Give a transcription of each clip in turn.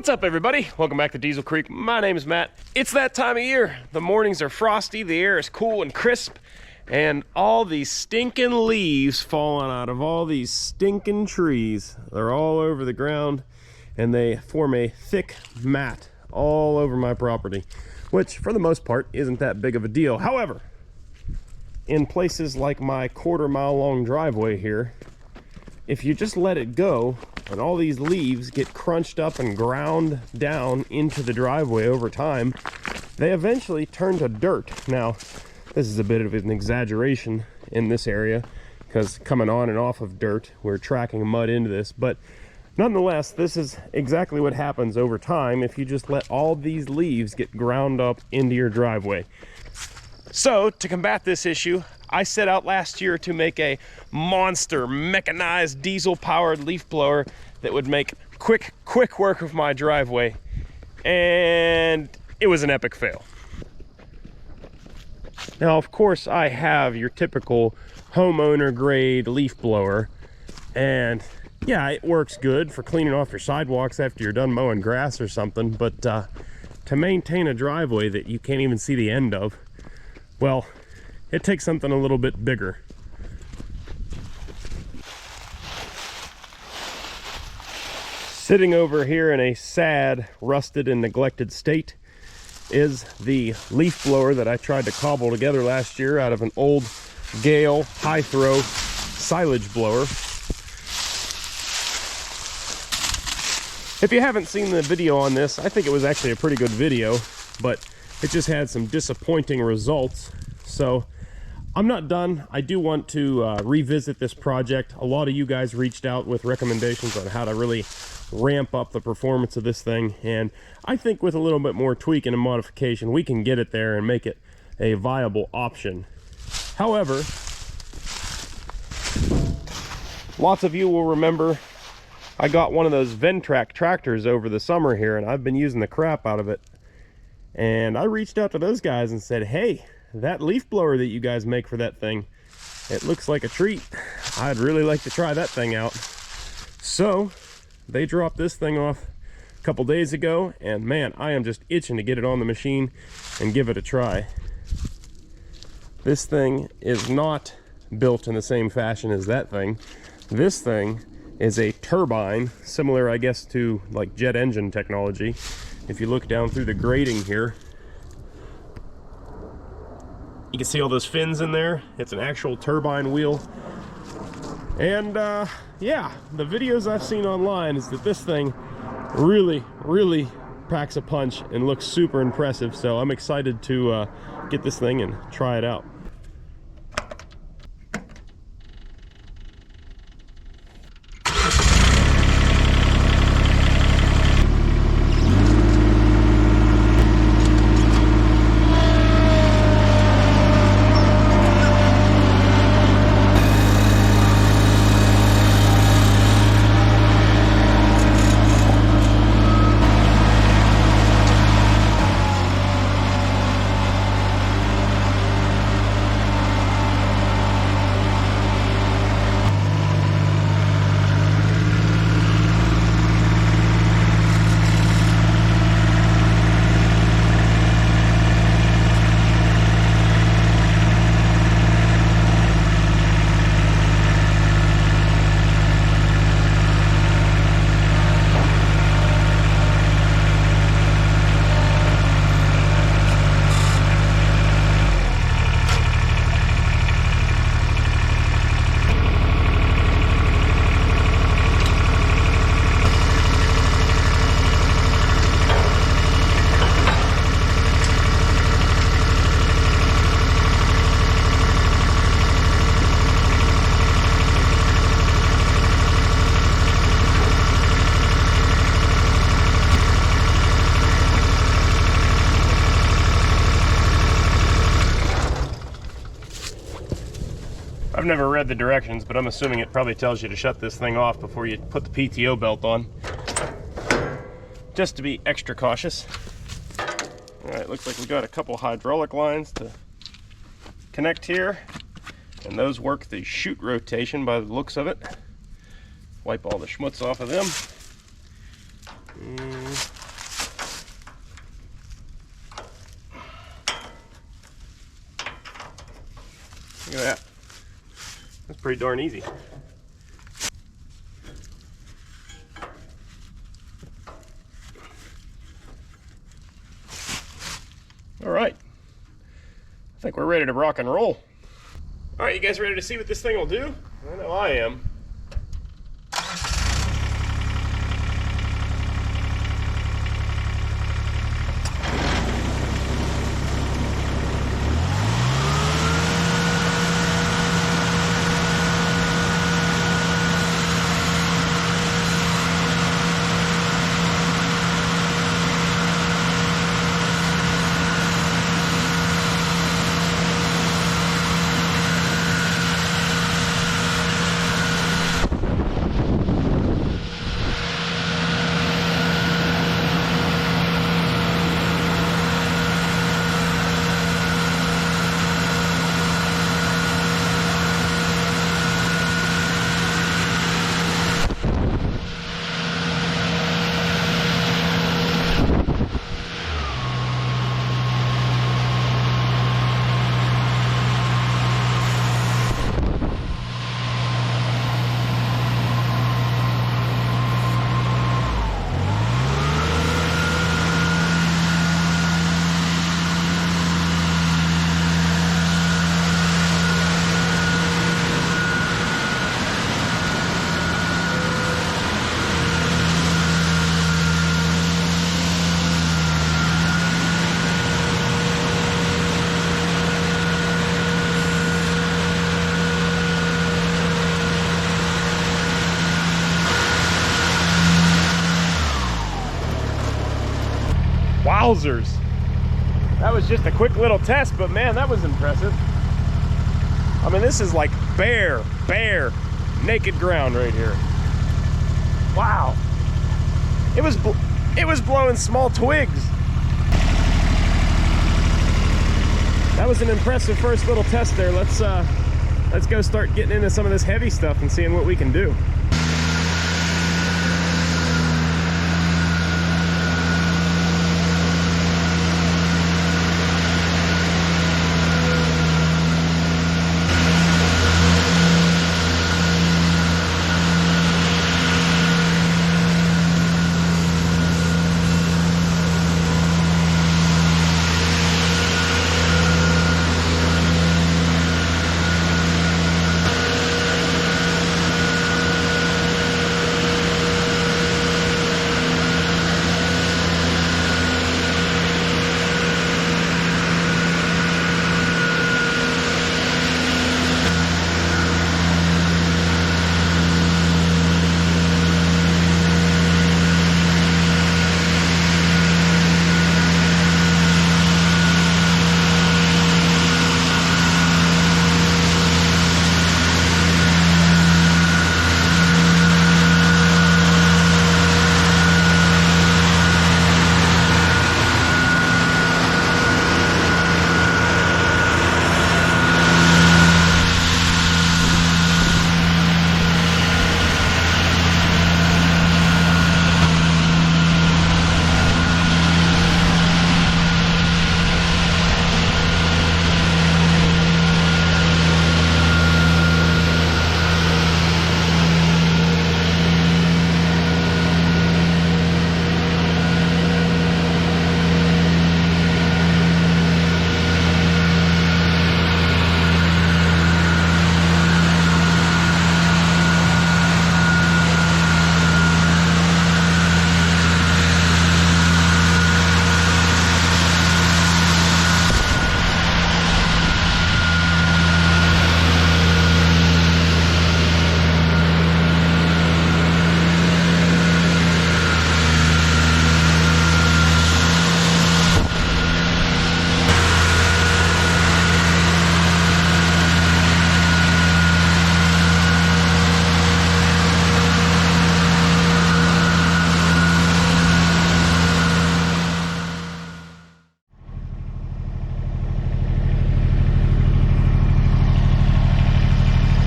What's up, everybody? Welcome back to Diesel Creek. My name is Matt. It's that time of year. The mornings are frosty, the air is cool and crisp, and all these stinking leaves falling out of all these stinking trees. They're all over the ground, and they form a thick mat all over my property, which for the most part isn't that big of a deal. However, in places like my quarter-mile long driveway here, if you just let it go and all these leaves get crunched up and ground down into the driveway over time, they eventually turn to dirt. Now, this is a bit of an exaggeration in this area because coming on and off of dirt, we're tracking mud into this, but nonetheless, this is exactly what happens over time if you just let all these leaves get ground up into your driveway. So, to combat this issue, I set out last year to make a monster mechanized diesel-powered leaf blower that would make quick work of my driveway, and it was an epic fail. Now, of course, I have your typical homeowner-grade leaf blower, and yeah, it works good for cleaning off your sidewalks after you're done mowing grass or something, but to maintain a driveway that you can't even see the end of, well, it takes something a little bit bigger. Sitting over here in a sad, rusted, and neglected state is the leaf blower that I tried to cobble together last year out of an old Gale high-throw silage blower. If you haven't seen the video on this, I think it was actually a pretty good video, but it just had some disappointing results. So I'm not done. I do want to revisit this project. A lot of you guys reached out with recommendations on how to really ramp up the performance of this thing, and I think with a little bit more tweaking and modification, we can get it there and make it a viable option. However, lots of you will remember I got one of those Ventrac tractors over the summer here, and I've been using the crap out of it. And I reached out to those guys and said, hey, that leaf blower that you guys make for that thing, it looks like a treat. I'd really like to try that thing out. So they dropped this thing off a couple days ago, and man, I am just itching to get it on the machine and give it a try. This thing is not built in the same fashion as that thing. This thing is a turbine, similar, I guess, to like jet engine technology. If you look down through the grating here, you can see all those fins in there. It's an actual turbine wheel. And yeah, the videos I've seen online is that this thing really packs a punch and looks super impressive. So I'm excited to get this thing and try it out. I've never read the directions, but I'm assuming it probably tells you to shut this thing off before you put the PTO belt on, just to be extra cautious. All right, looks like we got a couple hydraulic lines to connect here, and those work the chute rotation by the looks of it. Wipe all the schmutz off of them. Look at that. That's pretty darn easy. All right. I think we're ready to rock and roll. All right, you guys ready to see what this thing will do? I know I am. Wowzers. That was just a quick little test, but man, that was impressive. I mean, this is like bare, naked ground right here. Wow. It was blowing small twigs. That was an impressive first little test there. Let's go start getting into some of this heavy stuff and seeing what we can do.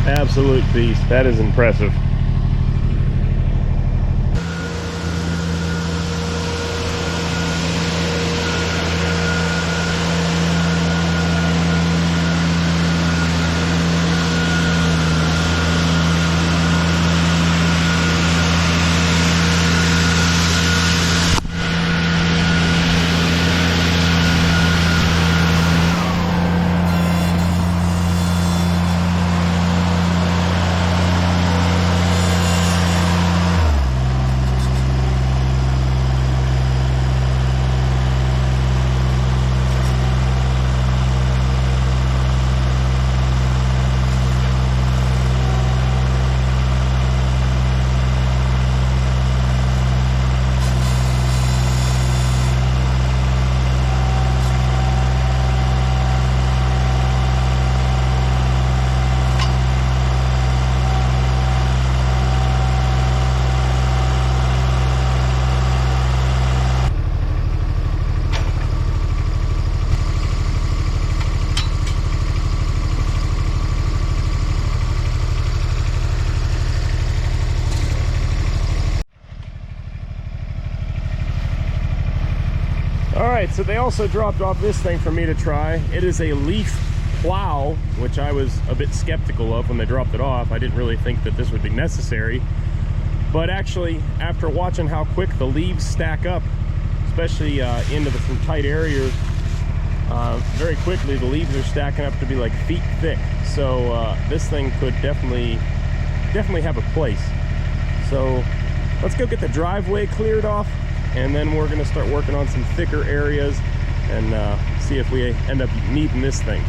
Absolute beast. That is impressive. right, so they also dropped off this thing for me to try. It is a leaf plow, which I was a bit skeptical of when they dropped it off. I didn't really think that this would be necessary. But actually, after watching how quick the leaves stack up, especially into some tight areas, very quickly the leaves are stacking up to be like feet thick. So this thing could definitely have a place. So let's go get the driveway cleared off, and then we're gonna start working on some thicker areas and see if we end up needing this thing.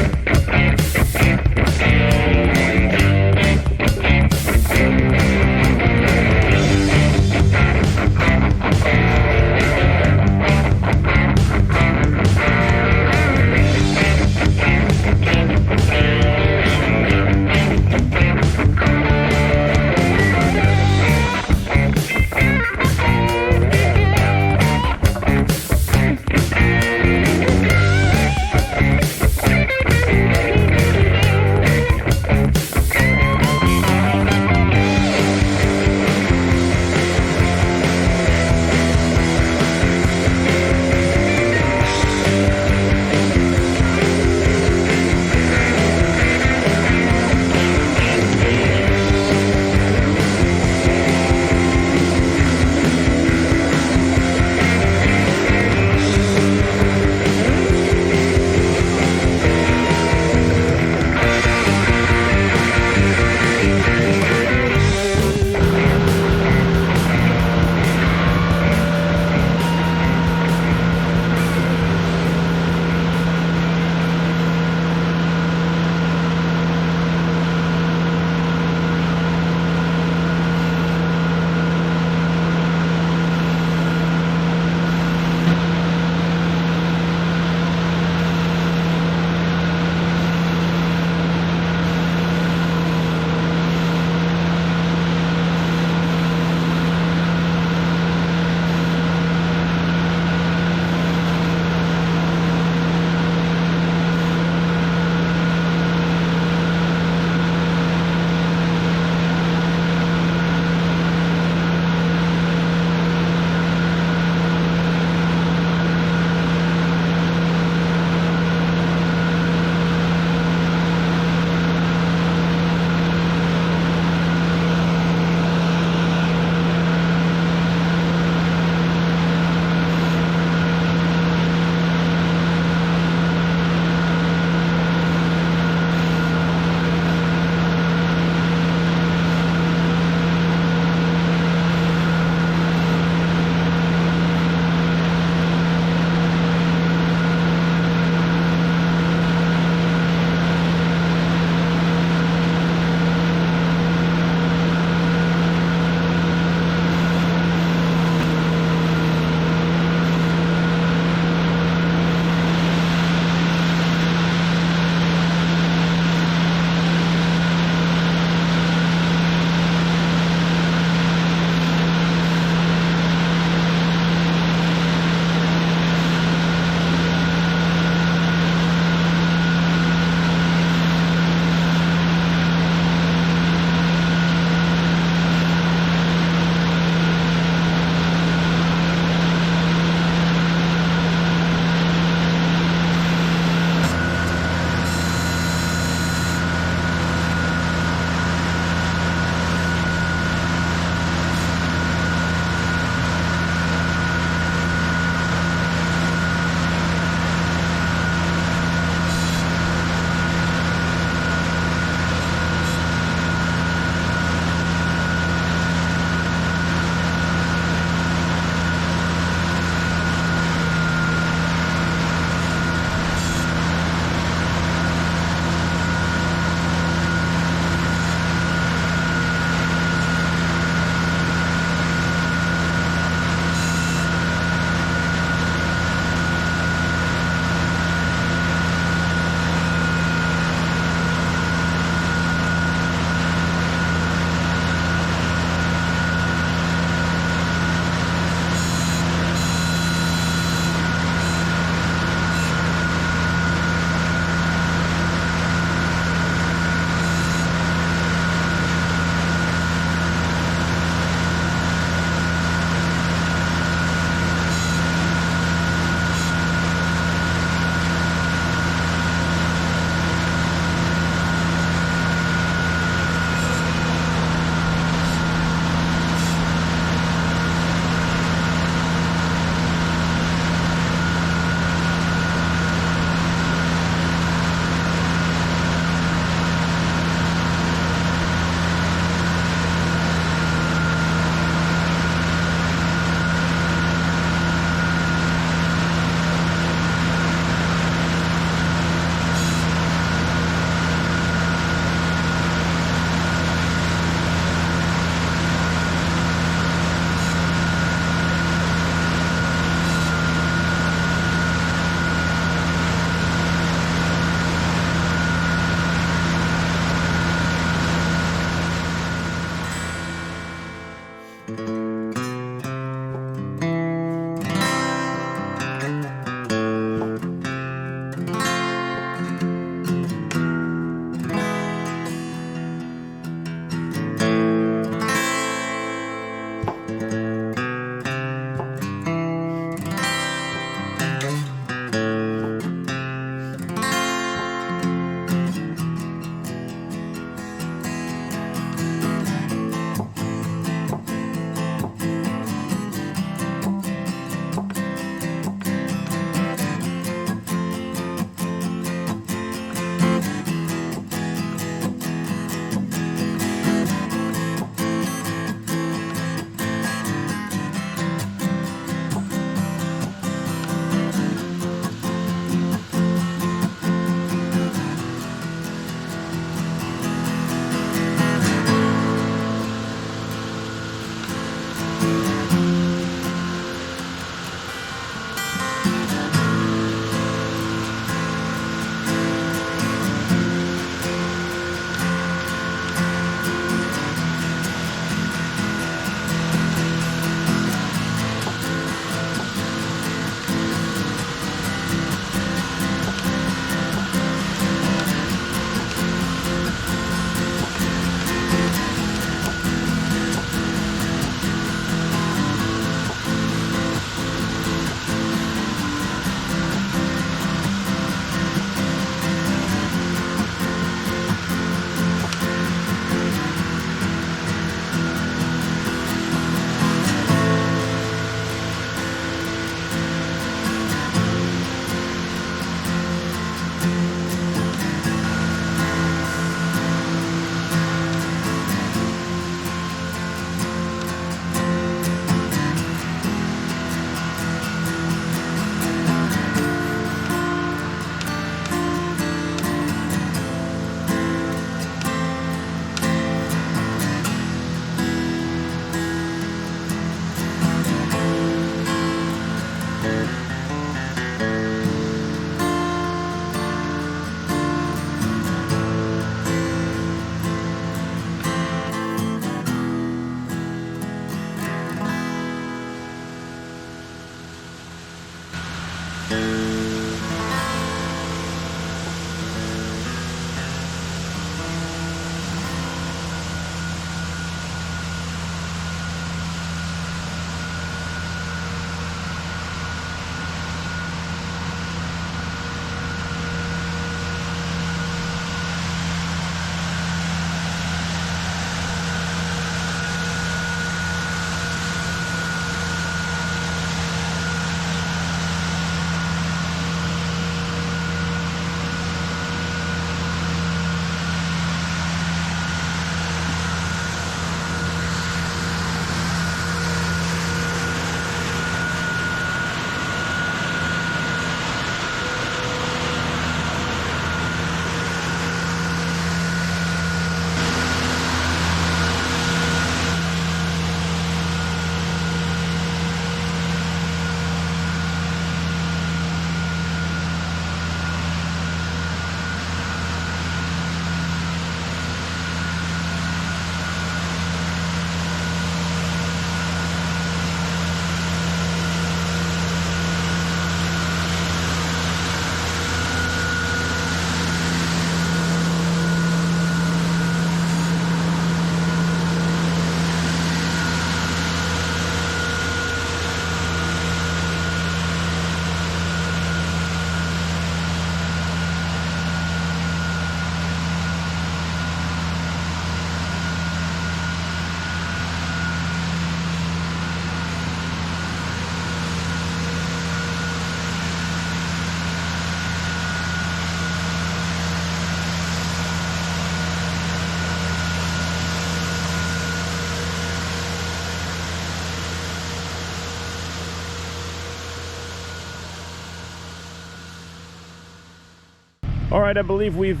All right, I believe we've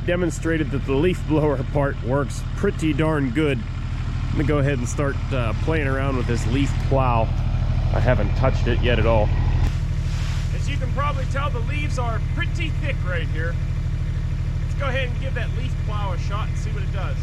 demonstrated that the leaf blower part works pretty darn good. I'm gonna go ahead and start playing around with this leaf plow. I haven't touched it yet at all. As you can probably tell, the leaves are pretty thick right here. Let's go ahead and give that leaf plow a shot and see what it does.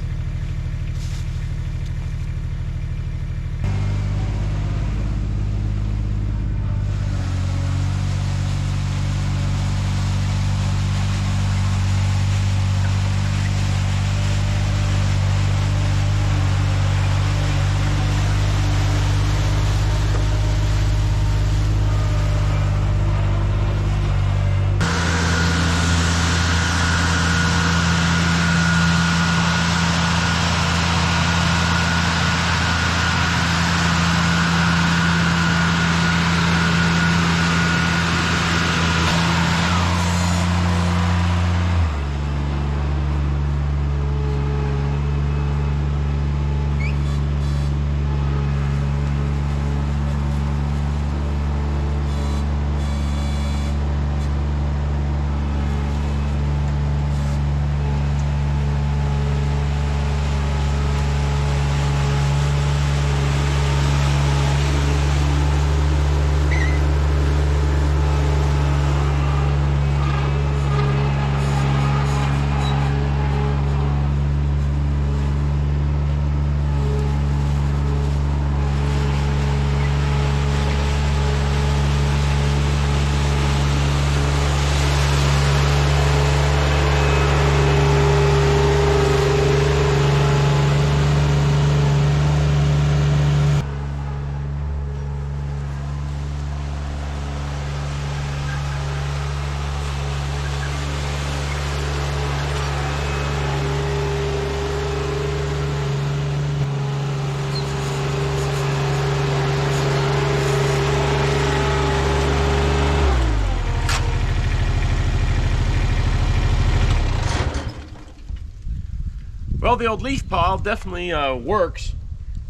Well, the old leaf pile definitely works.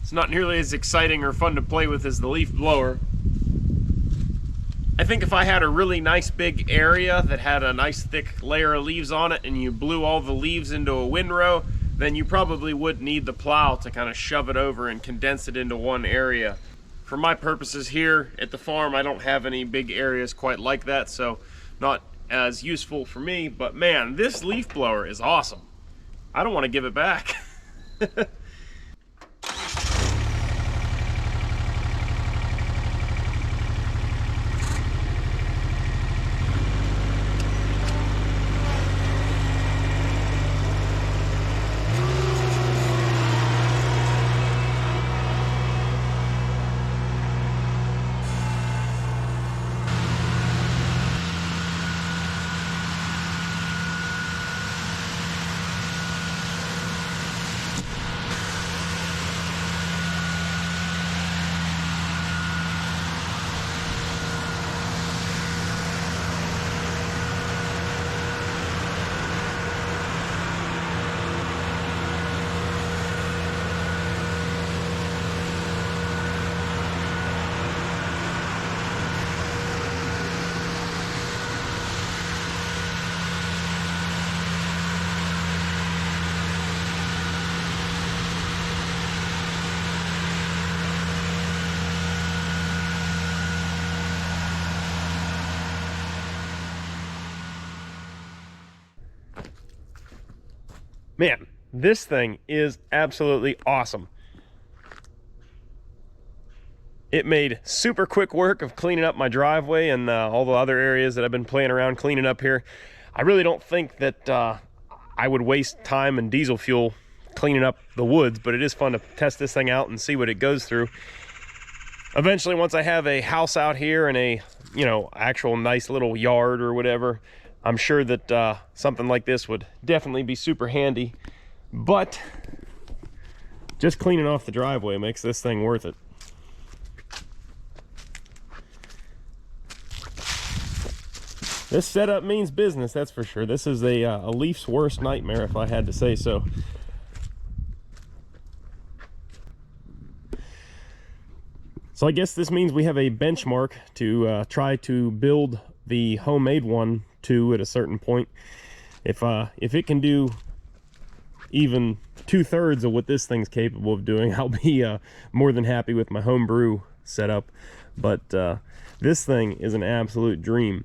It's not nearly as exciting or fun to play with as the leaf blower. I think if I had a really nice big area that had a nice thick layer of leaves on it and you blew all the leaves into a windrow, then you probably would need the plow to kind of shove it over and condense it into one area. For my purposes here at the farm, I don't have any big areas quite like that, so not as useful for me. But man, this leaf blower is awesome. I don't want to give it back. Man, this thing is absolutely awesome. It made super quick work of cleaning up my driveway and all the other areas that I've been playing around cleaning up here. I really don't think that I would waste time and diesel fuel cleaning up the woods, but it is fun to test this thing out and see what it goes through. Eventually, once I have a house out here and a, you know, actual nice little yard or whatever, I'm sure that something like this would definitely be super handy, but just cleaning off the driveway makes this thing worth it. This setup means business, that's for sure. This is a leaf's worst nightmare, if I had to say so. So I guess this means we have a benchmark to try to build the homemade one to at a certain point. If it can do even 2/3 of what this thing's capable of doing, I'll be more than happy with my homebrew setup. But this thing is an absolute dream.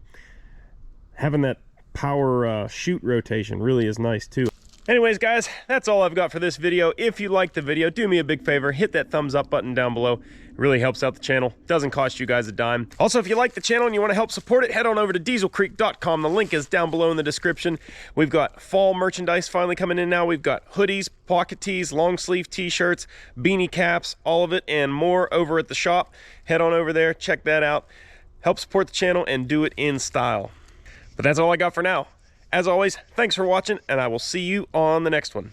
Having that power shoot rotation really is nice too. Anyways, guys, that's all I've got for this video. If you liked the video, do me a big favor, hit that thumbs up button down below. It really helps out the channel. Doesn't cost you guys a dime. Also, if you like the channel and you want to help support it, head on over to dieselcreek.com. The link is down below in the description. We've got fall merchandise finally coming in now. We've got hoodies, pocket tees, long sleeve t-shirts, beanie caps, all of it and more over at the shop. Head on over there, check that out. Help support the channel and do it in style. But that's all I got for now. As always, thanks for watching, and I will see you on the next one.